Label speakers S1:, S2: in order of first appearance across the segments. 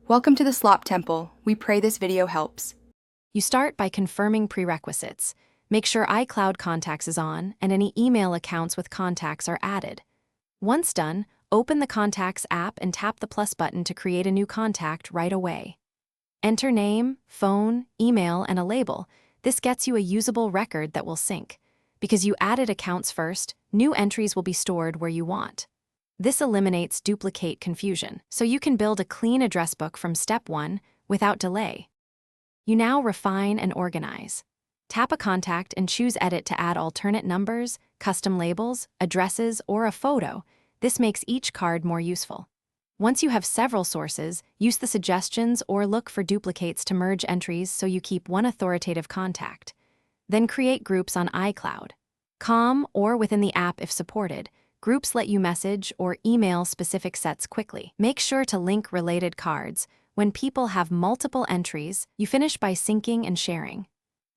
S1: Welcome to the Slop Temple. We pray this video helps.
S2: You start by confirming prerequisites. Make sure iCloud Contacts is on and any email accounts with contacts are added. Once done, open the Contacts app and tap the plus button to create a new contact right away. Enter name, phone, email, and a label. This gets you a usable record that will sync. Because you added accounts first, new entries will be stored where you want. This eliminates duplicate confusion, so you can build a clean address book from step 1 without delay. You now refine and organize. Tap a contact and choose Edit to add alternate numbers, custom labels, addresses, or a photo. This makes each card more useful. Once you have several sources, use the suggestions or look for duplicates to merge entries so you keep one authoritative contact. Then create groups on iCloud. Or within the app if supported. Groups let you message or email specific sets quickly. Make sure to link related cards. When people have multiple entries, you finish by syncing and sharing.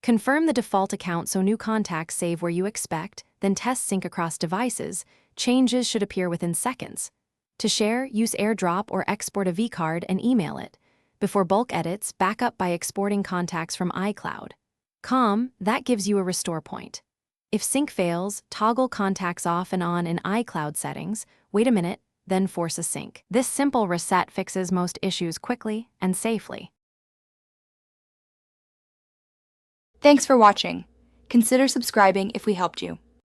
S2: Confirm the default account so new contacts save where you expect, then test sync across devices. Changes should appear within seconds. To share, use AirDrop or export a vCard and email it. Before bulk edits, back up by exporting contacts from iCloud. That gives you a restore point. If sync fails, toggle contacts off and on in iCloud settings, wait a minute, then force a sync. This simple reset fixes most issues quickly and safely.
S1: Thanks for watching. Consider subscribing if we helped you.